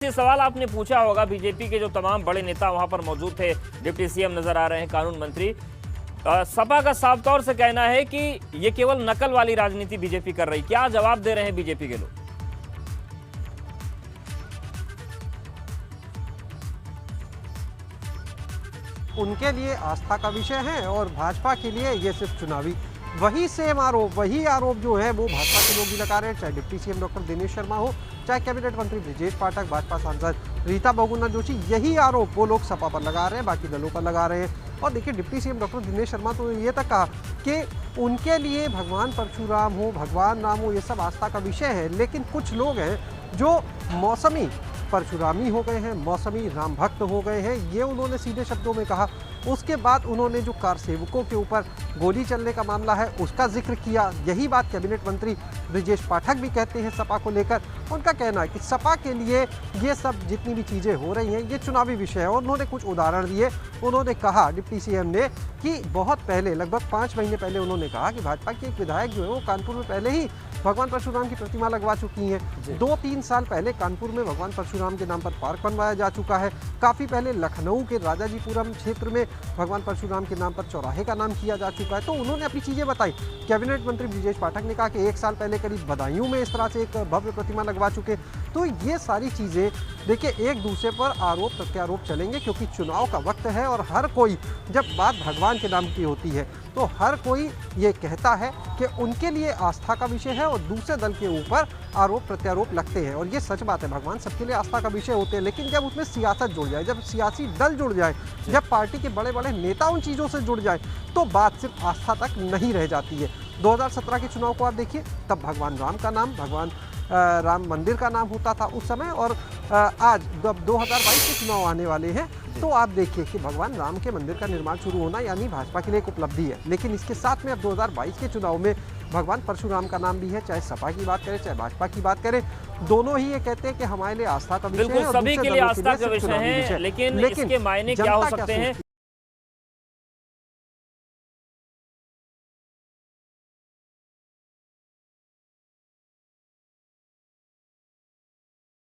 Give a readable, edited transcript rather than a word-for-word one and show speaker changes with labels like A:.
A: ये सवाल आपने पूछा होगा, बीजेपी के जो तमाम बड़े नेता वहां पर मौजूद थे, डिप्टी सीएम नजर आ रहे हैं, कानून मंत्री। सपा का साफ तौर से कहना है कि ये केवल नकल वाली राजनीति बीजेपी कर रही। क्या जवाब दे रहे हैं बीजेपी के लोग?
B: उनके लिए आस्था का विषय है और भाजपा के लिए ये सिर्फ चुनावी। वही सेम आरोप, वही आरोप जो है वो भाजपा के लोग भी लगा रहे हैं, चाहे deputy CM doctor Dinesh Sharma हो, चाहे कैबिनेट मंत्री ब्रजेश पाठक, भाजपा सांसद रीता बहुगुणा जोशी, यही आरोप वो लोग सपा पर लगा रहे हैं, बाकी दलों पर लगा रहे हैं। और देखिए, deputy CM doctor Dinesh Sharma तो ये तक कहा कि उनके लिए भगवान परशुराम हो, भगवान राम हो, ये सब आस्था का विषय है, लेकिन कुछ लोग हैं जो मौसमी परशुरामी हो गए हैं, मौसमी राम भक्त हो गए हैं, ये उन्होंने सीधे शब्दों में कहा। उसके बाद उन्होंने जो कार सेवकों के ऊपर गोली चलने का मामला है उसका जिक्र किया। यही बात कैबिनेट मंत्री ब्रजेश पाठक भी कहते हैं सपा को लेकर। उनका कहना है कि सपा के लिए ये सब जितनी भी चीज़ें हो रही हैं ये चुनावी विषय है। और उन्होंने कुछ उदाहरण दिए। उन्होंने कहा, डिप्टी सीएम ने, कि बहुत पहले, लगभग 5 महीने पहले उन्होंने कहा कि भाजपा की एक विधायक जो है वो कानपुर में पहले ही भगवान परशुराम की प्रतिमा लगवा चुकी हैं। 2-3 साल पहले कानपुर में भगवान परशुराम के नाम पर पार्क बनवाया जा चुका है। काफ़ी पहले लखनऊ के राजाजीपुरम क्षेत्र में भगवान परशुराम के नाम पर चौराहे का नाम किया जा चुका है। तो उन्होंने अपनी चीज़ें बताई। कैबिनेट मंत्री ब्रजेश पाठक ने कहा कि 1 साल पहले करीब बदायूं में इस तरह से एक भव्य प्रतिमा लगवा चुके। तो ये सारी चीज़ें देखिए, एक दूसरे पर आरोप प्रत्यारोप चलेंगे, क्योंकि चुनाव का वक्त है और हर कोई, जब बात भगवान के नाम की होती है तो हर कोई ये कहता है कि उनके लिए आस्था का विषय है और दूसरे दल के ऊपर आरोप प्रत्यारोप लगते हैं। और ये सच बात है, भगवान सबके लिए आस्था का विषय होते हैं, लेकिन जब उसमें सियासत जुड़ जाए, जब सियासी दल जुड़ जाए, जब पार्टी के बड़े बड़े नेता उन चीज़ों से जुड़ जाए, तो बात सिर्फ आस्था तक नहीं रह जाती है। 2017 के चुनाव को आप देखिए, तब भगवान राम का नाम, भगवान राम मंदिर का नाम होता था उस समय। और आज जब 2022 के चुनाव आने वाले हैं तो आप देखिए कि भगवान राम के मंदिर का निर्माण शुरू होना यानी भाजपा के लिए एक उपलब्धि है। लेकिन इसके साथ में अब 2022 के चुनाव में भगवान परशुराम का नाम भी है। चाहे सपा की बात करें, चाहे भाजपा की बात करें, दोनों ही ये कहते हैं कि हमारे लिए आस्था का विषय है।
A: बिल्कुल, सभी के लिए आस्था का विषय है, लेकिन इसके मायने क्या हो सकते हैं?